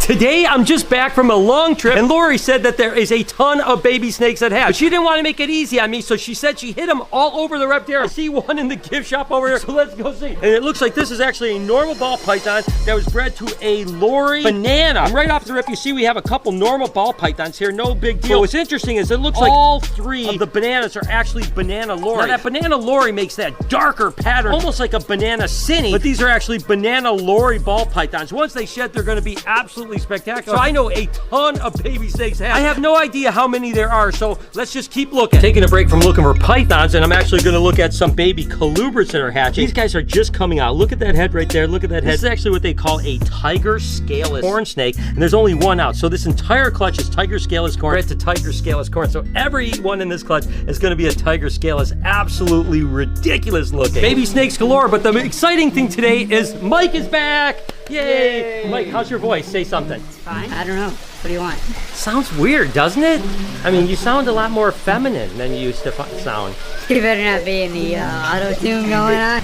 Today, I'm just back from a long trip, and Lori said that there is a ton of baby snakes that hatch. But she didn't want to make it easy on me, so she said she hid them all over the reptarium. I see one in the gift shop over there, so let's go see. And it looks like this is actually a normal ball python that was bred to a Lori banana. And right off the rip, you see we have a couple normal ball pythons here, no big deal. But what's interesting is it looks like all three of the bananas are actually banana Lori. Now that banana Lori makes that darker pattern, almost like a banana Cinny, but these are actually banana Lori ball pythons. Once they shed, they're gonna be absolutely spectacular. So I know a ton of baby snakes hatch. I have no idea how many there are, so let's just keep looking. Taking a break from looking for pythons, and I'm actually gonna look at some baby colubrids that are hatching. These guys are just coming out. Look at that head right there, look at that head. This is actually what they call a tiger scaleless corn snake, and there's only one out. So this entire clutch is tiger scaleless corn. Bred to tiger scaleless corn. So every one in this clutch is gonna be a tiger scaleless. Absolutely ridiculous looking. Baby snakes galore, but the exciting thing today is Mike is back. Yay! Mike, how's your voice? Say something. Fine. I don't know. What do you want? Sounds weird, doesn't it? I mean, you sound a lot more feminine than you used to sound. You better not be any auto-tune going on.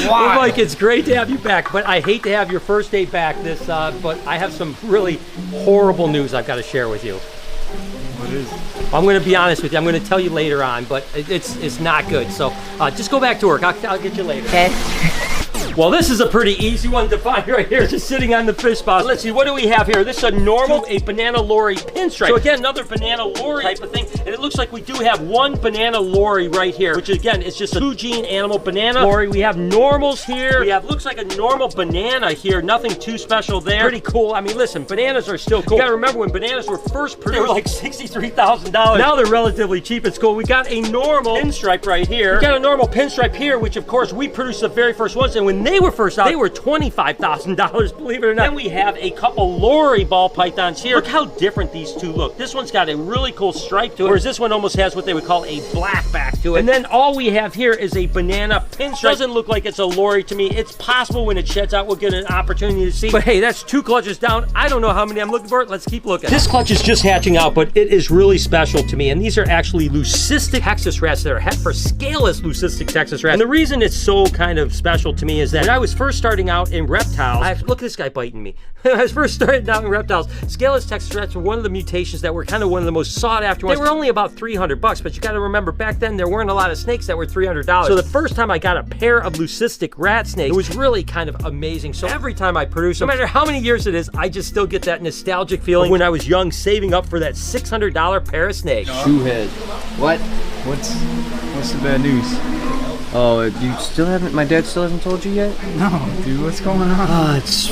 Well, Mike, it's great to have you back, but I hate to have your first day back but I have some really horrible news I've got to share with you. What is it? I'm going to be honest with you. I'm going to tell you later on, but it's not good. So just go back to work. I'll get you later. Okay. Well, this is a pretty easy one to find right here, just sitting on the fish spout. Let's see, what do we have here? This is a normal, a banana Lori pinstripe. So again, another banana Lori type of thing, and it looks like we do have one banana Lori right here, which again, is just a two-gene animal banana Lori. We have normals here. We have, looks like a normal banana here, nothing too special there. Pretty cool. I mean, listen, bananas are still cool. You gotta remember when bananas were first produced, they were like $63,000. Now they're relatively cheap. It's cool. We got a normal pinstripe right here. We got a normal pinstripe here, which of course we produced the very first ones, and when they were first out, they were $25,000, believe it or not. Then we have a couple Lori ball pythons here. Look how different these two look. This one's got a really cool stripe to it, whereas this one almost has what they would call a black back to it. And then all we have here is a banana pinstripe. Doesn't look like it's a Lori to me. It's possible when it sheds out, we'll get an opportunity to see. But hey, that's two clutches down. I don't know how many I'm looking for. Let's keep looking. This clutch is just hatching out, but it is really special to me. And these are actually leucistic Texas rats that are het for scaleless leucistic Texas rats. And the reason it's so kind of special to me is that when I was first starting out in reptiles, look at this guy biting me. When I was first starting out in reptiles, scaleless Texas rats were one of the mutations that were kind of one of the most sought after ones. They were only about $300, but you got to remember back then there weren't a lot of snakes that were $300. So the first time I got a pair of leucistic rat snakes, it was really kind of amazing. So every time I produce them, no matter how many years it is, I just still get that nostalgic feeling when I was young, saving up for that $600 pair of snakes. Shoehead. What? What's the bad news? Oh, you still haven't, my dad still hasn't told you yet? No, dude, what's going on? Oh, it's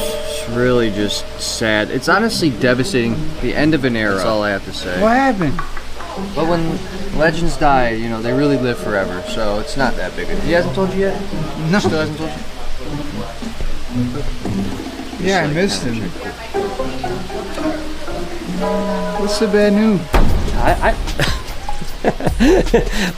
really just sad. It's honestly devastating. The end of an era, that's all I have to say. What happened? But when legends die, you know, they really live forever, so it's not that big. He hasn't told you yet? No. Still hasn't told you? Yeah, I missed him. What's the bad news?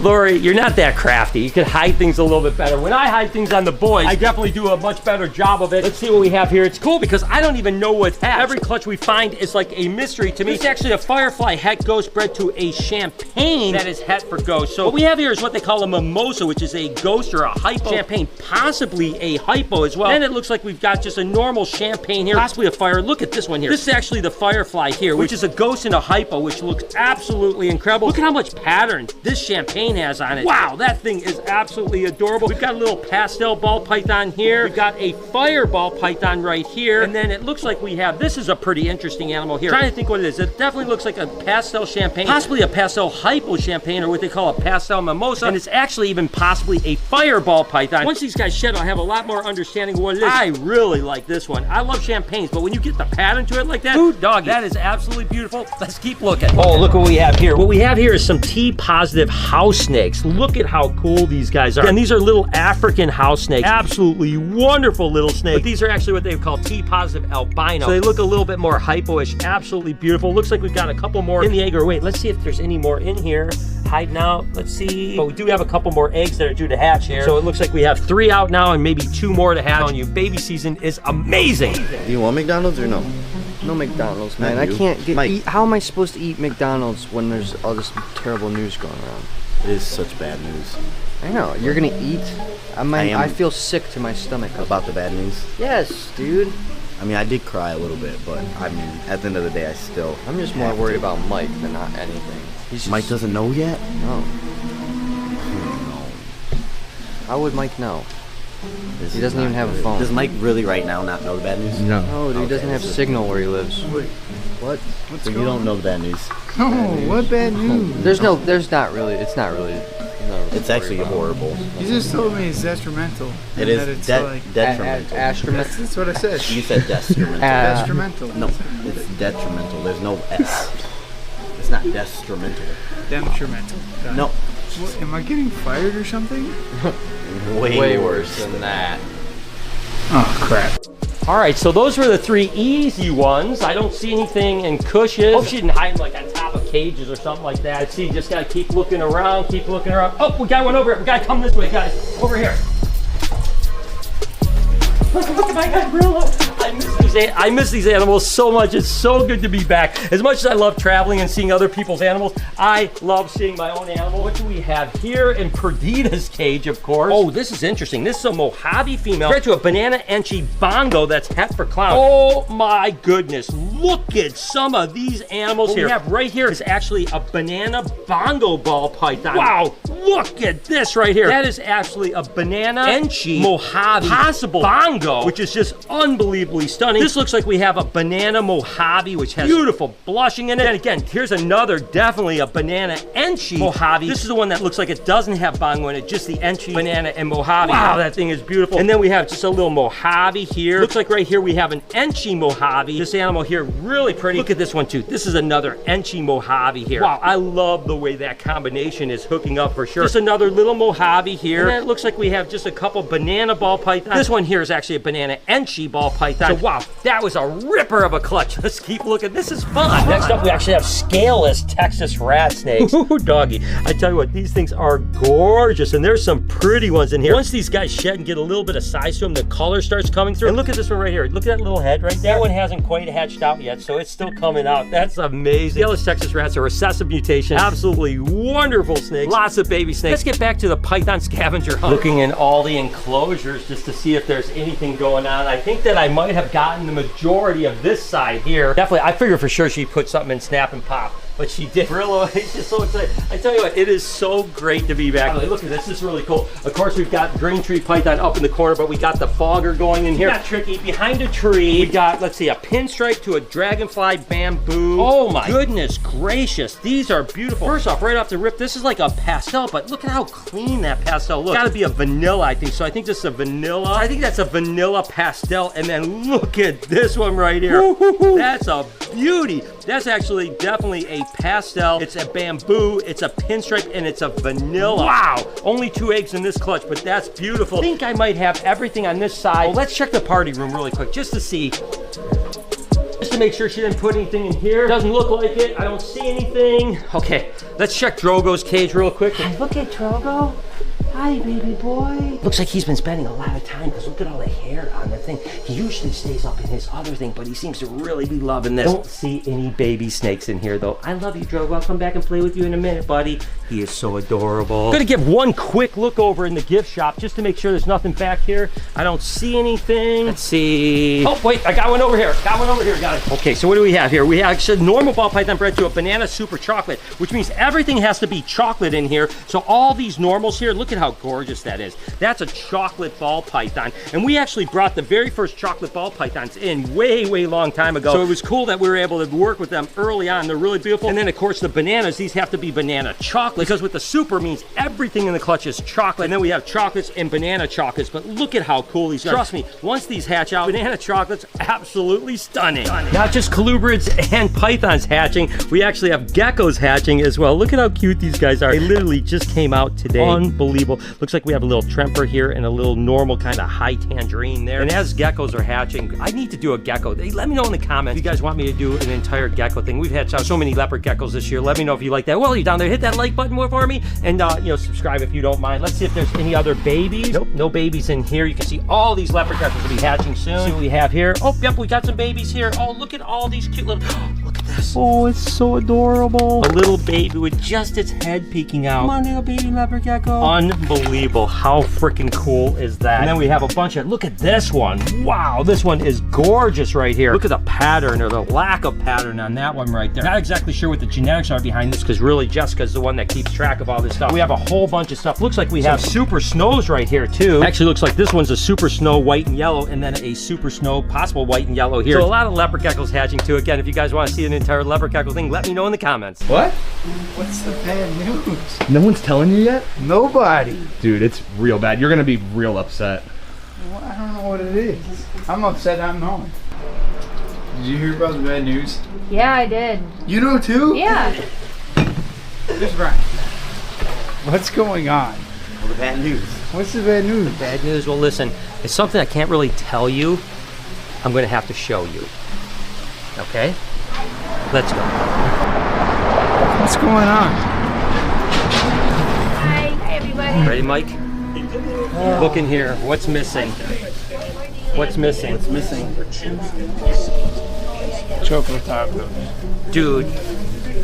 Lori, you're not that crafty. You can hide things a little bit better. When I hide things on the boys, I definitely do a much better job of it. Let's see what we have here. It's cool because I don't even know what's hatched. Every clutch we find is like a mystery to me. It's actually a firefly het ghost bred to a champagne that is het for ghost. So what we have here is what they call a mimosa, which is a ghost or a hypo champagne, possibly a hypo as well. Then it looks like we've got just a normal champagne here, possibly a fire. Look at this one here. This is actually the firefly here, which is a ghost and a hypo, which looks absolutely incredible. Look at how much pattern this champagne has on it. Wow, that thing is absolutely adorable. We've got a little pastel ball python here. We've got a fireball python right here. And then it looks like we have, this is a pretty interesting animal here. I'm trying to think what it is. It definitely looks like a pastel champagne, possibly a pastel hypo champagne, or what they call a pastel mimosa. And it's actually even possibly a fireball python. Once these guys shed, I'll have a lot more understanding of what it is. I really like this one. I love champagnes, but when you get the pattern to it like that, ooh, doggy, that is absolutely beautiful. Let's keep looking. Oh, look what we have here. What we have here is some T-positive house snakes. Look at how cool these guys are. And these are little African house snakes. Absolutely wonderful little snakes. But these are actually what they call T-positive albino. So they look a little bit more hypo-ish. Absolutely beautiful. Looks like we've got a couple more in the egg. Or wait, let's see if there's any more in here. Hiding out. Let's see. But we do have a couple more eggs that are due to hatch here. So it looks like we have 3 out now and maybe 2 more to hatch. I'm telling you, baby season is amazing. Do you want McDonald's or no? No McDonald's, man. I can't get. How am I supposed to eat McDonald's when there's all this terrible news going around? It is such bad news. I know. You're gonna eat? I feel sick to my stomach about the bad news. Yes, dude. I mean, I did cry a little bit, but I mean, at the end of the day, I'm just more worried about Mike than not anything. Mike doesn't know yet? No. No. How would Mike know? This He is doesn't not even have a good. phone. Does Mike really right now not know the bad news? No. No, dude, he doesn't have signal where he lives. Wait, What? what's So you going don't know the bad news. No, what bad news? There's not really. It's not really. It's actually horrible. You just told me it's detrimental. It and that is it's detrimental. That's what I said. You said detrimental. Detrimental. No, it's detrimental. There's no S. It's not detrimental. Detrimental. Got it. No, What, am I getting fired or something? way worse than that. Oh crap. All right, so those were the 3 easy ones. I don't see anything in cushions. Hope she didn't hide them like on top of cages or something like that. See, just gotta keep looking around, keep looking around. Oh, we got one over here. We gotta come this way, guys. Over here. Look at my gorilla. I miss these animals so much. It's so good to be back. As much as I love traveling and seeing other people's animals, I love seeing my own animal. What do we have here in Perdita's cage, of course? Oh, this is interesting. This is a Mojave female bred to a banana enchi bongo that's het for clown. Oh my goodness. Look at some of these animals here. What we have right here is actually a banana bongo ball python. Wow, look at this right here. That is actually a banana enchi Mojave possible bongo, which is just unbelievably stunning. This looks like we have a banana Mojave, which has beautiful blushing in it. And again, here's another, definitely a banana enchi Mojave. This is the one that looks like it doesn't have bongo in it, just the enchi, banana, and Mojave. Wow, that thing is beautiful. And then we have just a little Mojave here. Looks like right here we have an enchi Mojave. This animal here, really pretty. Look at this one too. This is another enchi Mojave here. Wow, I love the way that combination is hooking up for sure. Just another little Mojave here. And it looks like we have just a couple banana ball pythons. This one here is actually a banana enchi ball python. So wow, that was a ripper of a clutch. Let's keep looking. This is fun. Next up, we actually have scaleless Texas rat snakes. Ooh, doggy. I tell you what, these things are gorgeous, and there's some pretty ones in here. Once these guys shed and get a little bit of size to them, the color starts coming through. And look at this one right here. Look at that little head right there. That one hasn't quite hatched out yet, so it's still coming out. That's amazing. Scaleless Texas rats are recessive mutation. Absolutely wonderful snakes. Lots of baby snakes. Let's get back to the python scavenger hunt. Looking in all the enclosures just to see if there's anything going on. I think that I might have gotten the majority of this side here. Definitely, I figure for sure she put something in Snap and Pop, but she did. Brillo, he's just so excited. I tell you what, it is so great to be back. Look at this, this is really cool. Of course, we've got green tree python up in the corner, but we got the fogger going in here. We got Tricky behind a tree. We got, let's see, a pinstripe to a dragonfly bamboo. Oh my goodness gracious, these are beautiful. First off, right off the rip, this is like a pastel, but look at how clean that pastel looks. Gotta be a vanilla, I think. So I think this is a vanilla. I think that's a vanilla pastel. And then look at this one right here. That's a beauty. That's actually definitely a pastel. It's a bamboo, it's a pinstripe, and it's a vanilla. Wow, only 2 eggs in this clutch, but that's beautiful. I think I might have everything on this side. Well, let's check the party room really quick, just to see. Just to make sure she didn't put anything in here. Doesn't look like it, I don't see anything. Okay, let's check Drogo's cage real quick. Hey, look at Drogo. Hi, baby boy. Looks like he's been spending a lot of time, because look at all the hair on the thing. He usually stays up in his other thing, but he seems to really be loving this. Don't see any baby snakes in here, though. I love you, Drogo. I'll come back and play with you in a minute, buddy. He is so adorable. Gonna give one quick look over in the gift shop, just to make sure there's nothing back here. I don't see anything. Let's see. Oh, wait, I got one over here. Got one over here, got it. Okay, so what do we have here? We have actually normal ball python bred to a banana super chocolate, which means everything has to be chocolate in here. So all these normals here, look at how gorgeous that is. That's a chocolate ball python. And we actually brought the very first chocolate ball pythons in way long time ago. So it was cool that we were able to work with them early on. They're really beautiful. And then of course the bananas, these have to be banana chocolate, because with the super means everything in the clutch is chocolate. And then we have chocolates and banana chocolates. But look at how cool these are. Trust me, once these hatch out, banana chocolates, absolutely stunning. Not just colubrids and pythons hatching, we actually have geckos hatching as well. Look at how cute these guys are. They literally just came out today. Unbelievable. Looks like we have a little tremper here and a little normal kind of high tangerine there. And as geckos are hatching, I need to do a gecko. Let me know in the comments if you guys want me to do an entire gecko thing. We've hatched out so many leopard geckos this year. Let me know if you like that. While you're down there, hit that like button for me, and subscribe if you don't mind. Let's see if there's any other babies. Nope, no babies in here. You can see all these leopard geckos will be hatching soon. See what we have here. Oh, yep, we got some babies here. Oh, look at all these cute little. Look at Oh, it's so adorable. A little baby with just its head peeking out. Come on, little baby leopard gecko. Unbelievable. How freaking cool is that? And then we have a bunch of, look at this one. Wow, this one is gorgeous right here. Look at the pattern or the lack of pattern on that one right there. Not exactly sure what the genetics are behind this because really Jessica's the one that keeps track of all this stuff. We have a whole bunch of stuff. Looks like we have super snows right here too. Actually looks like this one's a super snow white and yellow and then a super snow possible white and yellow here. So a lot of leopard geckos hatching too. Again, if you guys want to see an entire leopard gecko thing, let me know in the comments. What? What's the bad news? No one's telling you yet? Nobody. Dude, it's real bad. You're gonna be real upset. Well, I don't know what it is. I'm upset I'm home. Did you hear about the bad news? Yeah, I did. You know too? Yeah. Where's Brian? What's going on? Well, the bad news. What's the bad news? Bad news, well listen, it's something I can't really tell you. I'm gonna have to show you. Okay? Let's go. What's going on? Hi. Hi, everybody. Ready, Mike? Look in here. What's missing? What's missing? What's missing? Chocolate tacos. Dude,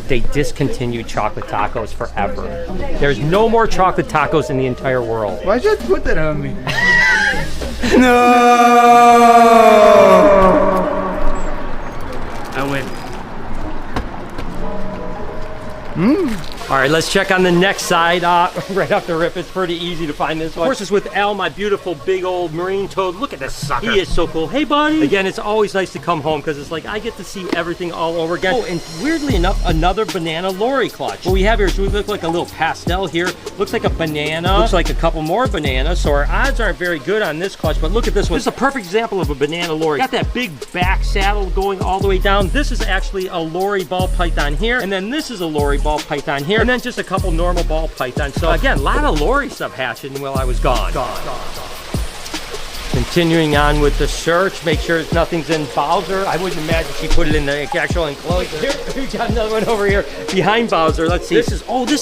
they discontinued chocolate tacos forever. There's no more chocolate tacos in the entire world. Why'd you put that on me? No! I win. All right, let's check on the next side. Right off the rip, it's pretty easy to find this one. Of course, it's with Al, my beautiful big old marine toad. Look at this sucker. He is so cool. Hey, buddy. Again, it's always nice to come home because it's like I get to see everything all over again. Oh, and weirdly enough, another banana lorry clutch. What we have here is we look like a little pastel here. Looks like a banana. Looks like a couple more bananas. So our odds aren't very good on this clutch, but look at this one. This is a perfect example of a banana lorry. Got that big back saddle going all the way down. This is actually a lorry ball python here, and then this is a lorry ball python here, and then just a couple normal ball pythons. So again, a lot of lorry stuff hatching while I was gone. Continuing on with the search, make sure nothing's in Bowser. I wouldn't imagine she put it in the actual enclosure. Here, we got another one over here behind Bowser. Let's see. This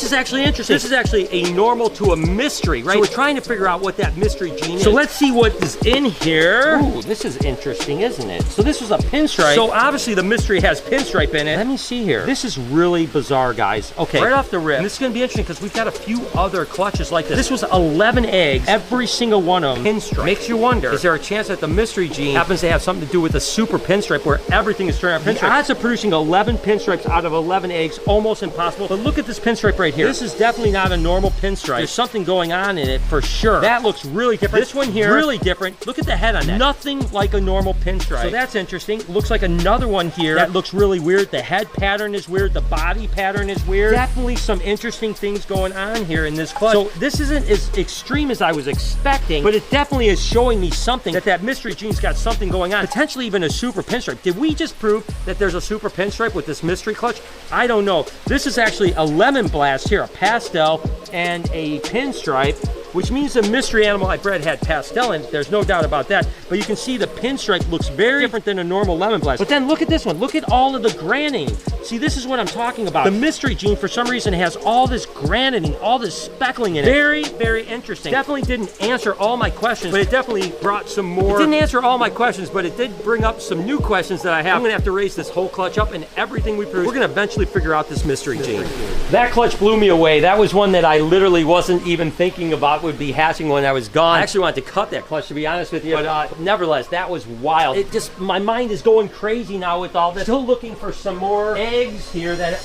is actually interesting. This is actually a normal to a mystery, right? So we're trying to figure out what that mystery gene is. So let's see what is in here. Ooh, this is interesting, isn't it? So this was a pinstripe. So obviously the mystery has pinstripe in it. Let me see here. This is really bizarre, guys. Okay, right off the rip. And this is gonna be interesting because we've got a few other clutches like this. This was 11 eggs, every single one of them pinstripe. Makes you wonder, is there a chance that the mystery gene happens to have something to do with the super pinstripe where everything is turned out pinstripe? The odds of producing 11 pinstripes out of 11 eggs, almost impossible. But look at this pinstripe right here. This is definitely not a normal pinstripe. There's something going on in it for sure. That looks really different. This one here, really different. Look at the head on that. Nothing like a normal pinstripe. So that's interesting. Looks like another one here that looks really weird. The head pattern is weird. The body pattern is weird. Definitely some interesting things going on here in this clutch. So this isn't as extreme as I was expecting, but it definitely is showing me something that mystery gene's got something going on, potentially even a super pinstripe. Did we just prove that there's a super pinstripe with this mystery clutch? I don't know. This is actually a lemon blast here, a pastel and a pinstripe, which means the mystery animal I bred had pastel in it. There's no doubt about that. But you can see the pinstripe looks very different than a normal lemon blast. But then look at this one. Look at all of the granating. See, this is what I'm talking about. The mystery gene, for some reason, has all this granating, all this speckling in it. Very, very interesting. Definitely didn't answer all my questions, but it definitely brought some more. It didn't answer all my questions, but it did bring up some new questions that I have. I'm gonna have to raise this whole clutch up and everything we produce. We're gonna eventually figure out this mystery gene. That clutch blew me away. That was one that I literally wasn't even thinking about would be hatching when I was gone. I actually wanted to cut that clutch, to be honest with you, but nevertheless, that was wild. It just, my mind is going crazy now with all this. Still looking for some more eggs here that,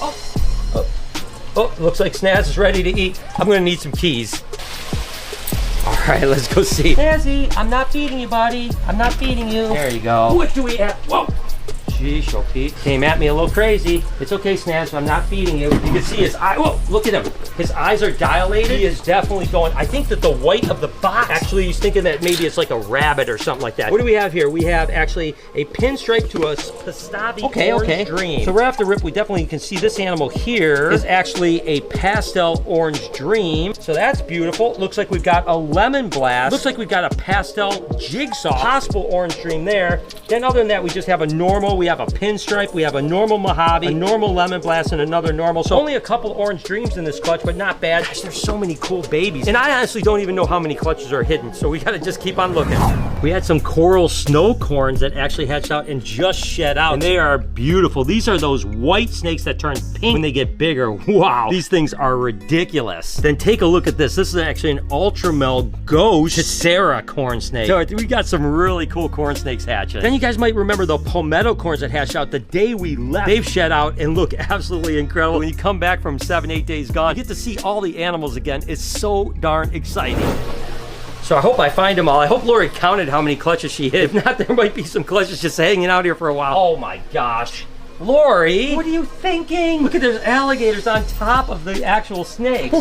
looks like Snaz is ready to eat. I'm gonna need some keys. All right, let's go see. Snazzy, I'm not feeding you, buddy. I'm not feeding you. There you go. What do we have? Whoa. Sheesh, oh Pete. Came at me a little crazy. It's okay, Snaz, I'm not feeding you. You can see his eye. Whoa, look at him. His eyes are dilated. He is definitely going. I think that the white of the box, actually he's thinking that maybe it's like a rabbit or something like that. What do we have here? We have actually a pinstripe to a Pastavi orange dream. So right off the rip, we definitely can see this animal here is actually a pastel orange dream. So that's beautiful. Looks like we've got a lemon blast. Looks like we've got a pastel jigsaw, possible orange dream there. Then other than that, we just have a normal, we have a pinstripe, we have a normal Mojave, a normal lemon blast, and another normal. So only a couple orange dreams in this clutch, but not bad. Gosh, there's so many cool babies. And I honestly don't even know how many clutches are hidden, so we gotta just keep on looking. We had some coral snow corns that actually hatched out and just shed out, and they are beautiful. These are those white snakes that turn pink when they get bigger. Wow, these things are ridiculous. Then take a look at this. This is actually an Ultramel Ghost Tessera corn snake. So we got some really cool corn snakes hatching. Then you guys might remember the palmetto corns that hatched out the day we left. They've shed out and look absolutely incredible. When you come back from 7-8 days gone, you get to see all the animals again. It's so darn exciting. So I hope I find them all. I hope Lori counted how many clutches she hit. If not, there might be some clutches just hanging out here for a while. Oh my gosh. Lori, what are you thinking? Look at there's alligators on top of the actual snakes.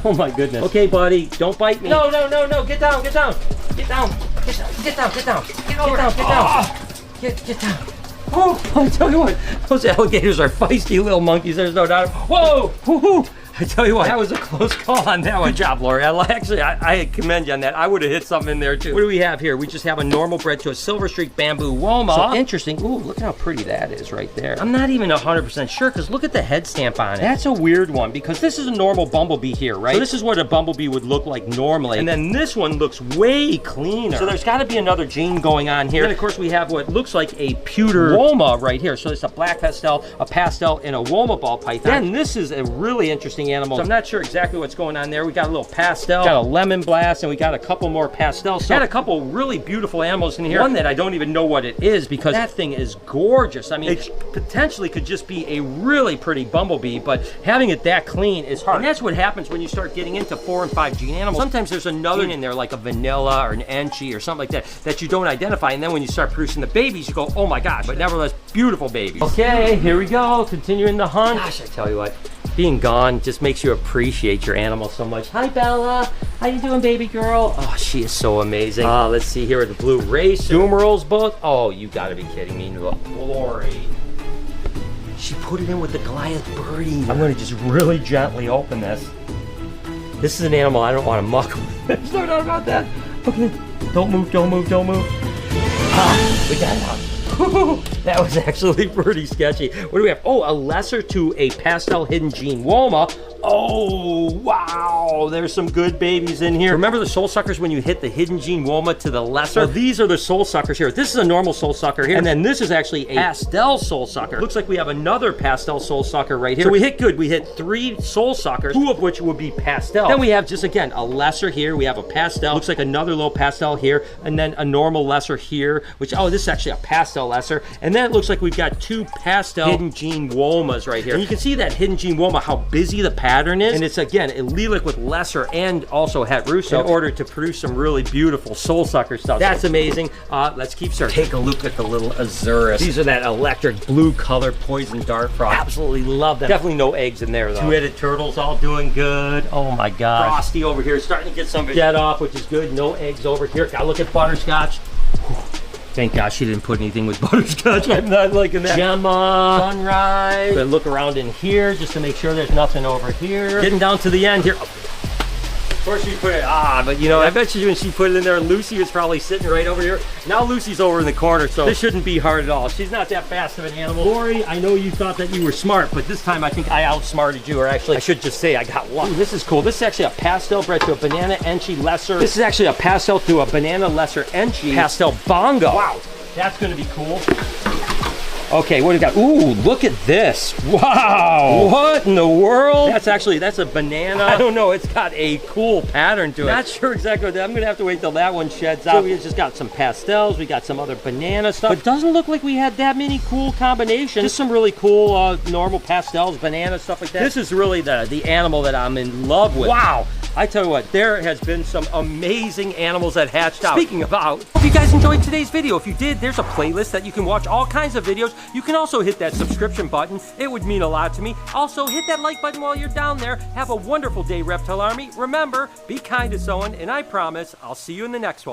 Oh my goodness. Okay, buddy, don't bite me. No, no, no, no, get down, get down. Get down, get down, get down, get down. Get over, get down. Get down. Oh, I tell you what, those alligators are feisty little monkeys, there's no doubt. Whoa, woohoo. I tell you what, that was a close call on that one. Good job, Lori. I commend you on that. I would have hit something in there too. What do we have here? We just have a normal bred to a silver streak bamboo Woma. So interesting. Ooh, look at how pretty that is right there. I'm not even 100% sure because look at the head stamp on it. That's a weird one because this is a normal bumblebee here, right? So this is what a bumblebee would look like normally. And then this one looks way cleaner. So there's got to be another gene going on here. And of course we have what looks like a pewter Woma right here. So it's a black pastel, a pastel, and a Woma ball python. Then this is a really interesting animal. So I'm not sure exactly what's going on there. We got a little pastel, got a lemon blast, and we got a couple more pastels. So got a couple really beautiful animals in here. One that I don't even know what it is because that thing is gorgeous. I mean, it potentially could just be a really pretty bumblebee, but having it that clean is hard. And that's what happens when you start getting into 4 and 5 gene animals. Sometimes there's another in there like a vanilla or an enchi or something like that you don't identify. And then when you start producing the babies, you go, oh my gosh, but nevertheless, beautiful babies. Okay, here we go. Continuing the hunt. Gosh, I tell you what. Being gone just makes you appreciate your animal so much. Hi, Bella. How you doing, baby girl? Oh, she is so amazing. Let's see here with the blue race. Numerals both. Oh, you gotta be kidding me. Lori. She put it in with the Goliath birdie. I'm gonna just really gently open this. This is an animal I don't want to muck with. There's no doubt about that. Okay. Don't move, don't move, don't move. Ah, we got it out. That was actually pretty sketchy. What do we have? Oh, a lesser to a pastel hidden gene Woma. Oh, wow. There's some good babies in here. Remember the soul suckers when you hit the hidden gene Woma to the lesser? Well, these are the soul suckers here. This is a normal soul sucker here. And then this is actually a pastel soul sucker. Looks like we have another pastel soul sucker right here. So we hit good. We hit 3 soul suckers, 2 of which would be pastel. Then we have just, again, a lesser here. We have a pastel. Looks like another little pastel here. And then a normal lesser here, which, oh, this is actually a pastel lesser. And then it looks like we've got 2 pastel hidden gene Womas right here. And you can see that hidden gene Woma, how busy the pattern is. And it's, again, a lilac with lesser and also het russo in order to produce some really beautiful soul sucker stuff. That's amazing. Let's keep searching. Take a look at the little Azurus. These are that electric blue color poison dart frog. Absolutely love them. Definitely no eggs in there though. 2-headed turtles all doing good. Oh my god. Frosty over here starting to get some jet off, which is good. No eggs over here. Gotta look at butterscotch. Thank God she didn't put anything with butterscotch. I'm not liking that. Gemma, sunrise. Gonna look around in here just to make sure there's nothing over here. Getting down to the end here. Of course she put it, but you know, I bet you when she put it in there, Lucy was probably sitting right over here. Now Lucy's over in the corner, so this shouldn't be hard at all. She's not that fast of an animal. Lori, I know you thought that you were smart, but this time I think I outsmarted you, or actually, I should just say I got luck. Ooh, this is cool. This is actually a pastel bred to a banana enchi lesser. This is actually a pastel to a banana lesser enchi pastel bongo. Wow, that's gonna be cool. Okay, what do we got? Ooh, look at this. Wow. What in the world? That's a banana. I don't know, it's got a cool pattern to it. Not sure exactly what that, I'm gonna have to wait till that one sheds out. So we just got some pastels, we got some other banana stuff. But it doesn't look like we had that many cool combinations. Just some really cool normal pastels, banana, stuff like that. This is really the animal that I'm in love with. Wow. I tell you what, there has been some amazing animals that hatched out. Speaking about, hope you guys enjoyed today's video. If you did, there's a playlist that you can watch all kinds of videos. You can also hit that subscription button. It would mean a lot to me. Also, hit that like button while you're down there. Have a wonderful day, Reptile Army. Remember, be kind to someone, and I promise I'll see you in the next one.